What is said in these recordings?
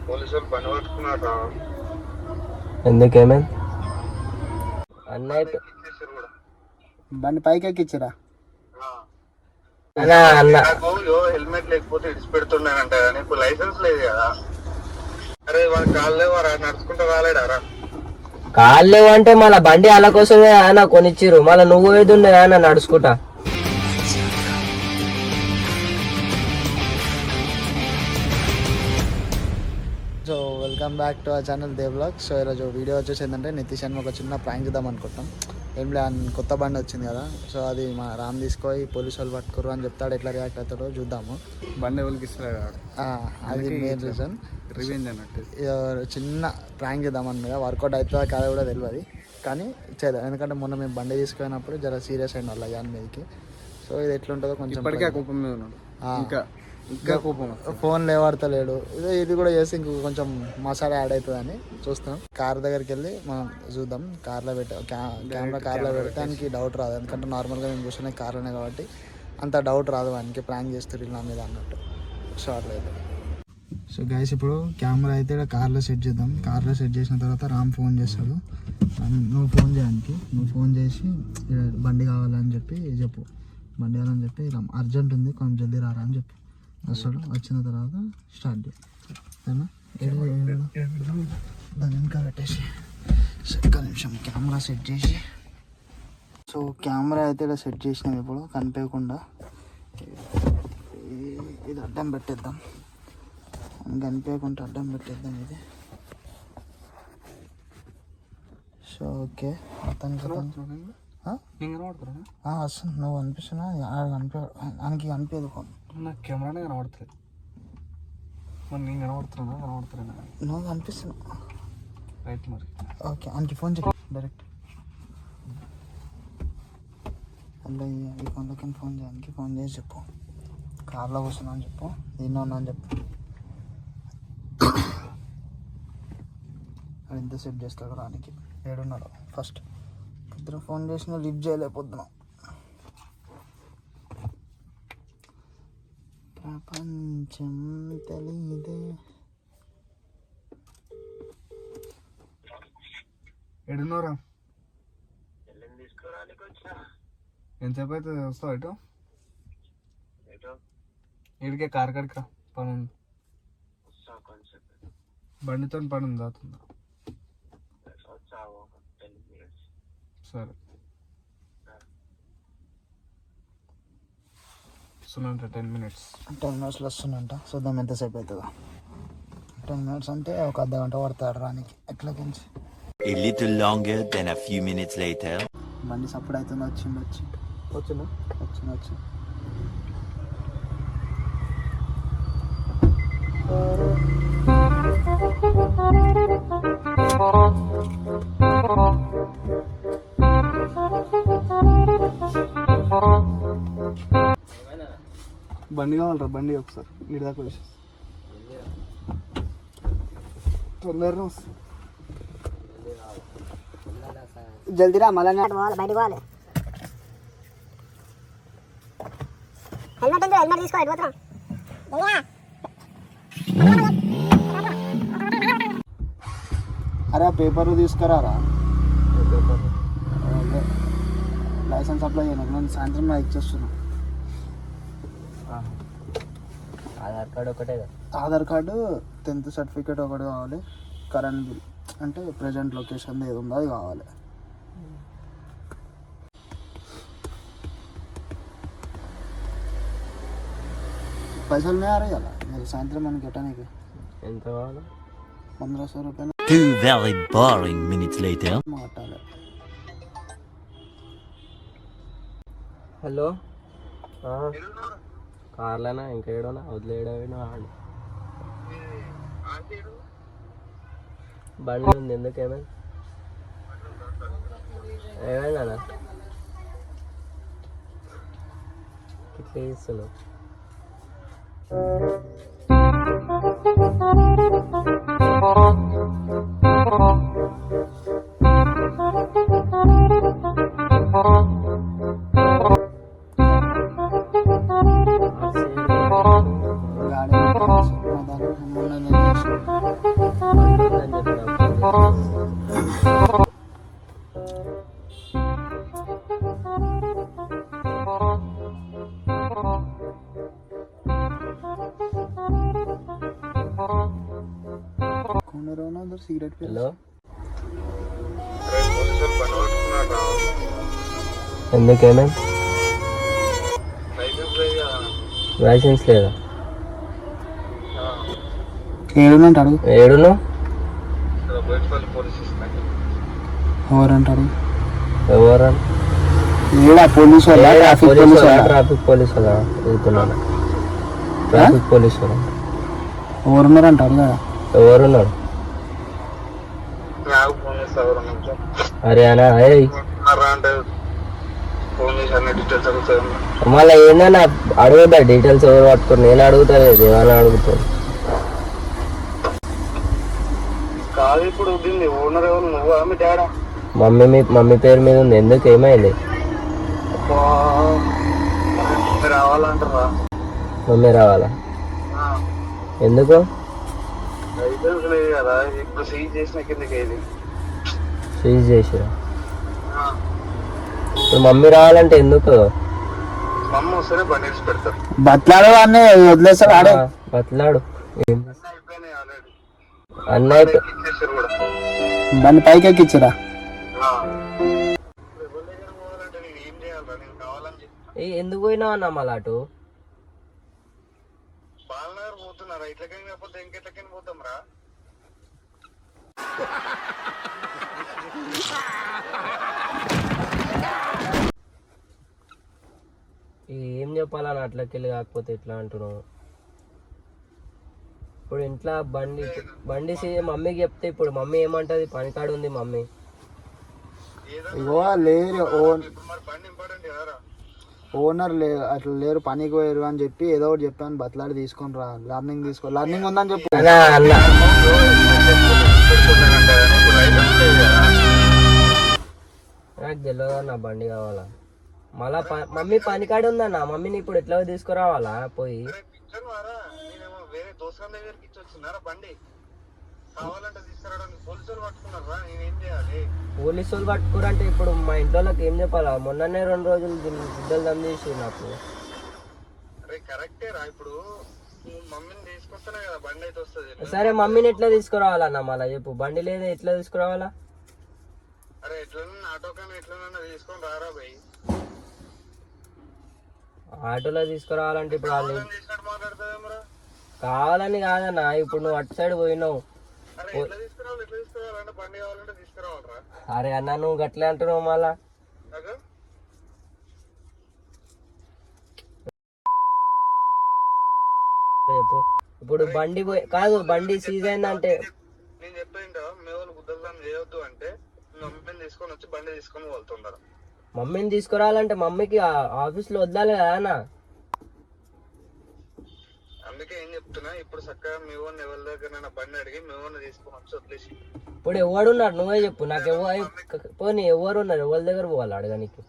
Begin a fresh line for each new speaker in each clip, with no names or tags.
పోలీసులు పని పట్టుకున్నారా?
ఎందుకేమైంది అన్నయ్య?
బండి పైకి ఎక్కించరా?
నాకు హెల్మెట్ లేకపోతే ఇడిచి పెడుతున్నానంట, నీకు లైసెన్స్ లేదు కదా? అరే వాడు కాళ్ళు లేవారా, నడుచుకుంటూ రాలేడారా?
కాళ్ళు లేవు అంటే మళ్ళీ బండి అలా కోసమే ఆయన కొనిచ్చిరు, మళ్ళీ నువ్వు ఏది ఉండే ఆయన నడుచుకుంటా.
So welcome back to our channel Dev blog. So ఈరోజు వీడియో వచ్చేసి ఏంటంటే నితీష్ అని ఒక చిన్న ప్రాంక్ చేద్దాం అనుకుంటాం. ఏం లే, కొత్త బండి వచ్చింది కదా, సో అది మా రామ్ తీసుకొని పోలీసు వాళ్ళు పట్టుకోరు అని చెప్తాడు. ఎట్లా రియాక్ట్ అవుతాడో చూద్దాము.
బండి ఎవరికి ఇస్తారు,
అది మెయిన్ రీజన్.
రివెంజ్ అన్నట్టు
చిన్న ప్రాంక్ చేద్దాం అన్నది, వర్కౌట్ అవుతుందా కాదా కూడా తెలియదు, కానీ చేద్దాం. ఎందుకంటే మొన్న మేము బండి తీసుకున్నప్పుడు జర సీరియస్ అయిన వాళ్ళ దాని మీదకి. సో ఇది ఎట్లుంటుందో కొంచెం
ఇప్పటికే కోపం మీద ఉన్నాడు, ఇంకా కోపం.
ఫోన్ లేవాడతలేడు. ఇది కూడా చేసి ఇంకో కొంచెం మసాలా యాడ్ అవుతుందని చూస్తున్నాం. కార్ దగ్గరికి వెళ్ళి మనం చూద్దాం. కార్లో కెమెరా కార్లో పెడితే దానికి డౌట్ రాదు, ఎందుకంటే నార్మల్గా మేము కూర్చునే కార్లోనే కాబట్టి అంత డౌట్ రాదు. వానికి ప్రాంక్ చేస్తారు నా మీద అన్నట్టు. సో అట్లయితే సో గైస్ ఇప్పుడు కెమెరా అయితే కార్లో సెట్ చేద్దాం. కార్లో సెట్ చేసిన తర్వాత రామ్ ఫోన్ చేస్తాడు. నువ్వు ఫోన్ చేయడానికి, నువ్వు ఫోన్ చేసి బండి కావాలని చెప్పి చెప్పు, బండి కావాలని చెప్పి రామ్ అర్జెంట్ ఉంది కొంచెం జల్దీ రారా అని చెప్పు. వస్తాడు, వచ్చిన తర్వాత స్టార్ట్ చేయాలి. దాని ఇంకా పెట్టేసి ఒక్క నిమిషం కెమెరా సెట్ చేసి. సో కెమెరా అయితే ఇలా సెట్ చేసినాం. ఇప్పుడు కనిపించకుండా ఇది అడ్డం పెట్టేద్దాం, కనిపించకుండా అడ్డం పెట్టేద్దాం ఇది. సో ఓకే, మొత్తానికి వస్తుంది. నువ్వు అనిపిస్తున్నా ఆయనకి కనిపించదు ఫోన్.
నాకు కెమెరానే కనబడుతుంది, మరి నేను కనబడుతున్నా
నువ్వు కనిపిస్తున్నావు
రైట్. మరి
ఓకే, ఆయనకి ఫోన్ చేయి డైరెక్ట్. అలా ఈ ఫోన్లోకి ఫోన్ చేయడానికి ఫోన్ చేసి చెప్పు, కార్లో కూర్చున్నా అని చెప్పు, దీన్ని ఉన్నా అని చెప్పు. అది ఎంత సెట్ చేస్తాడు రానికి, ఏడున్నాడు ఫస్ట్. పొద్దున ఫోన్ చేసిన లిఫ్ట్ చేయలేకపోతున్నాం. ప్రపంచం తెలీదే.
ఎడున్నారా? ఎంతసేపు అయితే వస్తావు ఇటు? ఇడికే కార్ కాడికి రా, పని ఉంది. బండితో పని ఉంది, అవుతుందా? సరే వస్తున్నంట, 10 minutes.
10 minutesలో వస్తున్నంట. చూద్దాం ఎంతసేపు అవుతుందో. 10 minutes అంటే ఒక అర్ధ గంట పడతాడు రానికి ఎట్లకించి.
A little longer than a few minutes later.
బండి సప్పుడు అవుతుంది. వచ్చింది.
బండి కావాలరా? బండి ఒకసారి ఇటు దాకా వచ్చి తొందరగా వస్తుంది.
జల్దీ రా, మళ్ళీ
బయట పోవాలి. హెల్మెట్ తీసుకో, పోతాం.
అరే పేపర్ తీసుకురారా, లైసెన్స్ అప్లై చేయను. నేను సాయంత్రం ఇచ్చేస్తున్నా.
ఆధార్ కార్డు ఒకటే కదా?
ఆధార్ కార్డు, 10th సర్టిఫికేట్ ఒకటి కావాలి. కరెంట్ బిల్ అంటే ప్రజెంట్ లొకేషన్ ఏది ఉందో అది కావాలి. పైసలు ఉన్నాయారా ఇలా సాయంత్రం మనకి ఎట్టడానికి?
ఎంత కావాలి?
1500 రూపాయలు.
2 very boring minutes later.
మాట్లాడాలి.
హలో, కార్లోనా? ఇంకా ఏడోనా? వదిలేయడం ఆడు బండి ఉంది. ఎందుకు ఏమైంది? ఏమైందన్నా ఇట్లా చేస్తున్నావు?
మొన్న సిగరెట్
హలో,
అరే పోలీసులు బండి పట్టుకున్నారా?
ఎందుకేమే?
లైసెన్స్ లేదు కదా.
లైసెన్స్ లేదా?
ఏడునంటాడు
ఏడును
బయటపల్లి పోలీస్ స్టేషన్.
ఎవరంటాడు
ఎవరు?
ఏడా పోలీసు వాళ్ళ ట్రాఫిక్ పోలీసు వాళ్ళ
ట్రాఫిక్ పోలీసు వాళ్ళ వెళ్తున్నాను. ట్రాఫిక్ పోలీసు వాళ్ళ
ఎవరున్నారు అంటారు కదా.
ఎవరున్నారు?
నాకు ఫోన్ చేస్తావు నుంచి
అరే అన్నా,
అంటే ఫోన్ చేసి అన్ని డీటెయిల్స్ అడుగుతాను.
మళ్ళీ ఏందన్నా అడుగుతా డీటెయిల్స్ ఎవరు పట్టుకుని? నేను అడుగుతాను, దేవాలని అడుగుతాను.
కాదు ఇప్పుడు వద్దింది ఓనర్ ఎవరు, నువ్వు మీ డాడా?
మమ్మీ పేరు మీద ఉంది. ఎందుకు, ఏమైంది?
రావాలంటారా?
మమ్మీ రావాలా? ఎందుకు?
లైసెన్స్ లేదు కదా, ఇప్పుడు సీజ్ చేసిన కిందకి ఏది
సీజ్ చేసిరా? ఇప్పుడు మమ్మీ రావాలంటే ఎందుకు?
మమ్మ వస్తేనే బండి వేసి పెడతారు.
బట్లాడు అన్నీ వదిలేస్తాడు ఆడే.
బతలాడు.
అయిపోయినాయి ఆల్రెడీ.
అన్న
ఇచ్చేసారు కూడా.
బండి పైకి ఎక్కించరా?
ఎవరి దగ్గర పోవాలంటే నేను ఏం చేయాలరా? నేను కావాలని చెప్పి
ఎందుకు పోయినావు అన్న మళ్ళా అటు?
బాలనగర్ పోతున్నారా? ఇట్లకైనా కాకపోతే ఇంకెట్లకైనా పోతాం రా.
ఏం చెప్పాలని అట్లకెళ్ళి కాకపోతే ఎట్లా అంటున్నావు? ఇప్పుడు ఇంట్లో బండి మమ్మీకి చెప్తే ఇప్పుడు మమ్మీ ఏమంటది? పనికాడు ఉంది మమ్మీ.
ఇగో లేరు
ఇప్పుడు మరి బండి ఇంపార్టెంట్ కదరా.
ఓనర్ లేరు, అట్లా లేరు, పనికి పోయారు అని చెప్పి ఏదో ఒకటి చెప్పాను. బతలాడి తీసుకొని రా, లర్నింగ్ తీసుకో, లర్నింగ్ ఉందని చెప్పు.
అన్న
పెడుతున్నానంటే ఇప్పుడు లైసెన్స్ లేదు కదా.
నాకు తెలియదు అన్న, బండి కావాలా. మళ్ళా మమ్మీ పనికాడు ఉందన్న. మమ్మీని ఇప్పుడు ఎట్లా తీసుకురావాలా పోయి?
పిచ్చను వారా, నేనేమో వేరే దోస్తుల దగ్గరికి ఇచ్చి వచ్చినారా బండి? కావాలంటే తీసుకురావడానికి పోలీసులు పట్టుకున్నారా? నేనేం చేయాలి?
పోలీసు వాళ్ళు పట్టుకురంటే ఇప్పుడు మా ఇంట్లో వాళ్ళకి ఏం చెప్పాలా? మొన్ననే 2 రోజులు బిడ్డలు దమ్ చేసి నాకు.
అరే కరెక్టే రా, ఇప్పుడు నువ్వు మమ్మీని తీసుకొస్తేనే కదా బండి అయితే వస్తుంది.
సరే మమ్మీని ఎట్లా తీసుకురావాలన్న మళ్ళా చెప్పు? బండి లేదా ఎట్లా తీసుకురావాలా?
అరే ఎట్లన్నా ఆటో కానీ ఎట్లన్నా తీసుకొని రారా భయ్.
ఆటోలో తీసుకురావాలంటే ఇప్పుడు వాళ్ళు
చేసినట్టు మాట్లాడుతుందేమరా?
కావాలని కాదన్న, ఇప్పుడు నువ్వు అటు సైడ్ పోయినావు.
అరే ఎట్లా తీసుకురావాలంటే బండి కావాలంటే తీసుకురావాలరా.
అరే అన్న నువ్వు గట్లే అంటున్నావు మళ్ళా.
నాకు
చెప్పు. ఇప్పుడు బండి కాదు, బండి సీజ్ అయిందంటే
నేను చెప్పేంటో మేము గుద్దలు చేయొద్దు అంటే మమ్మీని తీసుకొని వచ్చి బండి తీసుకొని వెళ్తుంటారు.
మమ్మీని తీసుకురావాలంటే మమ్మీకి ఆఫీస్లో వదలాలి కదా అన్న.
అందుకే ఏం చెప్తున్నా, ఇప్పుడు చక్కగా మీ ఓన్ ఎవరి దగ్గర బండి అడిగి మీ ఓన్ తీసుకొని వచ్చి వదిలేసి.
ఇప్పుడు ఎవడున్నాడు నువ్వే చెప్పు నాకు. పోనీ ఎవరున్నారు? ఎవరి దగ్గర పోవాలి అడగనికి?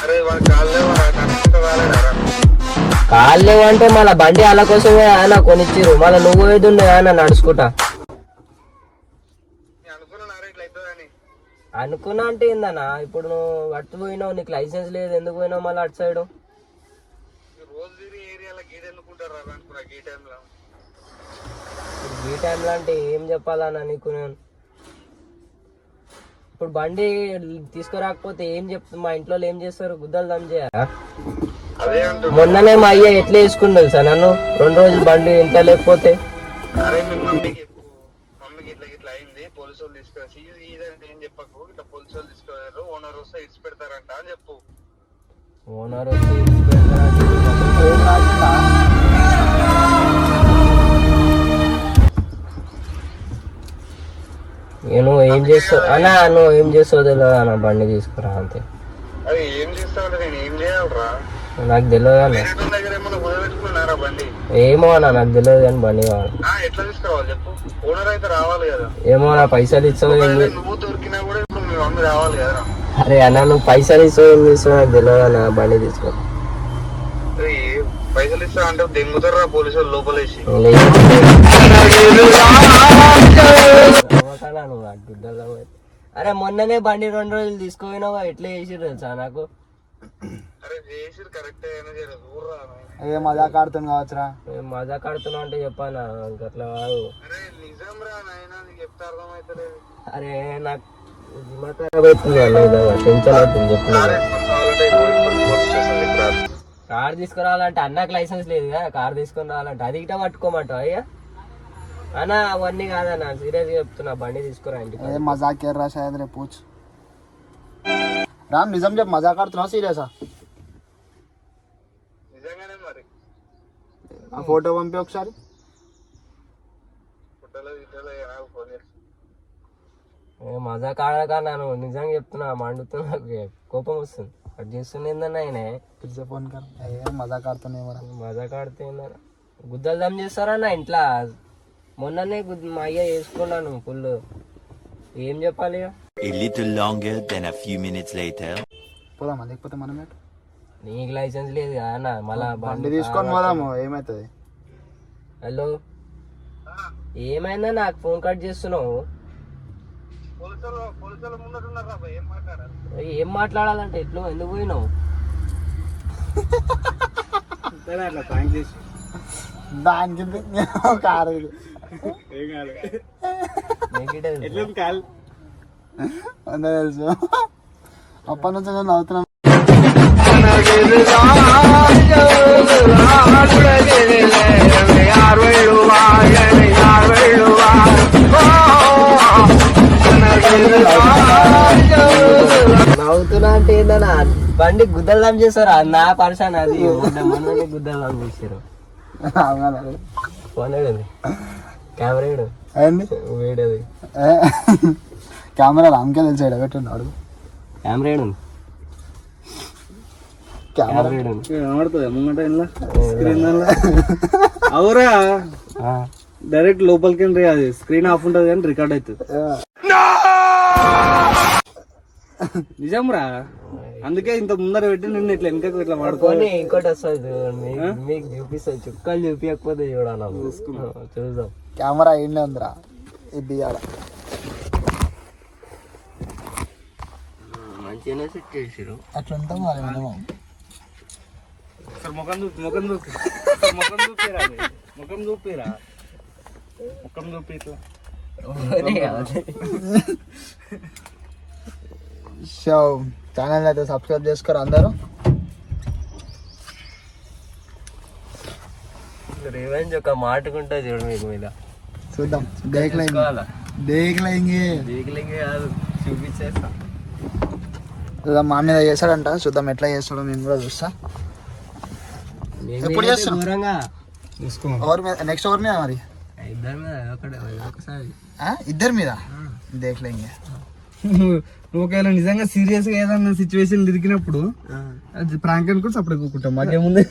అరే వాడు
కాళ్ళు లేవు అంటే మళ్ళీ బండి అలా కోసమే ఆయన కొనిచ్చిరు. మళ్ళీ నువ్వు ఏది ఉండే ఆయన నడుచుకుంటా
అనుకున్నారా ఇట్లా అవుతుందని?
అనుకున్నా అంటే ఏందన్నా? ఇప్పుడు నువ్వు అటు పోయినావు, నీకు లైసెన్స్ లేదు, ఎందుకు పోయినావు మళ్ళీ అటు సైడు?
రోజు తిరిగి ఏరియాలో గీడ్ ఎన్నుకుంటారా అనుకున్నా.
ఈ టైంలో అంటే ఏం చెప్పాలన్నా నీకు నేను? ఇప్పుడు బండి తీసుకురాకపోతే ఏం చెప్తా? మా ఇంట్లో ఏం చేస్తారు? గుద్దలు దమ్ చేయాలా? మొన్ననే మా అయ్య ఎట్లా వేసుకుని సార్ నన్ను 2 రోజులు బండి ఇంత లేకపోతే.
అరే మీ మమ్మీకి ఇట్లా ఇట్లా అయింది, పోలీసు వాళ్ళు తీసుకొచ్చి ఇదంటే ఏం చెప్పకు, ఇట్లా పోలీసు వాళ్ళు తీసుకెళ్ళారు, ఓనర్ వస్తే ఇచ్చి పెడతారంట అని చెప్పు.
ఓనర్ వస్తే ఇచ్చి పెడతారా? నేను ఏం చేస్తావు అన్నా? నువ్వు ఏం చేస్తావు తెలియదు అన్న, బండి తీసుకురా అంతే.
అది ఏం చేస్తావంటే నేను ఏం చేయాలరా?
నాకు తెలియదు అన్న.
దగ్గర ఏమన్నా కుదపెట్టుకున్నారా బండి?
ఏమో అన్న, నాకు తెలియదు కానీ బండి కావాలి.
ఎట్లా తీసుకురావాలి చెప్పు? ఓనర్ అయితే రావాలి కదా.
ఏమో నా పైసలు ఇస్తావు.
నువ్వు దొరికినా కూడా ఇప్పుడు మీ మమ్మీ రావాలి కదా.
అరే అన్న నువ్వు పైసలు ఇస్తావు ఏం చేస్తావు నాకు తెలియదు అన్న, బండి తీసుకో.
పైసలు ఇస్తా అంటే దెంగుతారా పోలీసు వాళ్ళు లోపలేసి.
అరే మొన్ననే బండి 2 రోజులు తీసుకుపోయినావా, ఎట్లా చేసిర్రు తెలుసా నాకు.
అరే చేసి కరెక్ట్ అయినా చూడరా.
అదే మజాక్ ఆడుతాను కావచ్చురా.
మజా కడుతున్నా అంటే చెప్పానా, అట్లా కాదు.
అరే నిజం రా నాయనా, నీకు చెప్తే అర్థమైతలేదు.
అరే నాకు దిమాగ్ ఖరాబ్ అవుతుంది అన్న, టెన్షన్ అవుతుంది చెప్పిన. కార్ తీసుకురావాలంటే అన్నకు లైసెన్స్ లేదు కదా, కార్ తీసుకుని రావాలంటే అది ఇట్లా పట్టుకోమంటావు అయ్యా అన్న. అవన్నీ కాదన్నా, సీరియస్ చెప్తున్నా, బండి తీసుకురా ఇంటికి.
అదే మజాక్ రా షాయద్ రే పూచ్. రామ్ నిజం చెప్పు, మజాక్ ఆడుతున్నావు సీరియసా?
నిజంగానే మరి
ఆ ఫోటో పంపి ఒకసారి.
ఫోటోలో నాకు ఫోన్ చేసి
మజా కాడకన్నా, నువ్వు నిజంగా చెప్తున్నా, మండుతున్నా, కోపం వస్తుంది. అది చేస్తుంది ఏందన్నా ఆయన
పిలిచే ఫోన్ కర్. అయ్యే మజాక్ ఆడుతున్నాయి.
మజా కాడితే ఏందన్నా, గుద్దలు దమ్ చేస్తారన్నా ఇంట్లో. మొన్ననే మా అయ్య వేసుకున్నాను ఫుల్. ఏం చెప్పాలి ఇక?
A little longer than a few minutes later.
పోదామా లేకపోతే మనమే?
నీకు లైసెన్స్ లేదు కదా అన్న, మళ్ళా
బండి తీసుకొని పోదాము, ఏమవుతుంది?
హలో, ఏమైందా? నాకు ఫోన్ కట్ చేస్తున్నావు.
పోలీసులు ముందరున్నారా ఏం మాట్లాడాలి?
ఏం మాట్లాడాలంటే ఎట్లు, ఎందుకు పోయినావు?
అట్లా థ్యాంక్ చేసి
దానికి కారు
ఏం కాదు.
నెగిటివ్
ఎట్లా కాదు
అందరూ తెలుసు. అప్పటి నుంచి నేను నవ్వుతున్నాను.
నవ్వుతున్నా అంటే ఏందన్నా, బండి గుద్దలు చేస్తారు. నా పర్సన్ అది, మొన్ననే గుద్దలు చేశారు. ఫోన్ ఏడు, కెమెరా ఏడు,
ఏంది
వేడది
కెమెరా రామ్కే తెలిసి ఎడబెట్టున్నాడు.
కెమెరా ఏడు,
కెమెరా
ఏడు
కనబడుతుంది ముంగట ఇంట్లో స్క్రీన్ అవురా. డైరెక్ట్ లోపలికి అది స్క్రీన్ ఆఫ్ ఉంటుంది కానీ రికార్డ్ అవుతుంది. నిజం రా, అందుకే ఇంత ముందర పెట్టి నిన్ను ఇట్లా వెనకకు ఇట్లా వాడుకోవాలి.
ఇంకోటి వస్తుంది మీకు చూపిస్తుంది, చుక్కలు చూపించకపోతే చూడాలి. చూద్దాం.
కెమెరా ఇండే ఉందిరా, ఇది ఆడ
మంచిగానే సెట్ చేసారు.
అట్లా ఉంటాం మరి మినిమం.
ముఖం చూపిరా, ముఖం చూపిరా, ముఖం చూపి ఇట్లా.
సో ఛానల్ అయితే సబ్స్క్రైబ్ చేసుకోరు అందరూ.
రివెంజ్ ఒక మాటకుంటుంది చూడు మీకు మీద.
చూద్దాం. దేఖలేంగే
కాదు, చూపించేస్తా.
చూద్దాం, మా మీద చేస్తాడంట. చూద్దాం ఎట్లా చేస్తాడో, నేను కూడా చూస్తా. ఎప్పుడు చేస్తాం?
దూరంగా
ఎవరి మీద నెక్స్ట్? ఎవరి మీద మరి?
ఇద్దరి మీద ఒకసారి.
ఇద్దరి మీద దేఖలేంగే.
నువ్వు ఒకవేళ నిజంగా సీరియస్ గా ఏదన్నా సిచ్యువేషన్ తిరిగినప్పుడు అది ప్రాంక్ అనుకో సపరేట్ కూకుంటాం. మాకేముంది.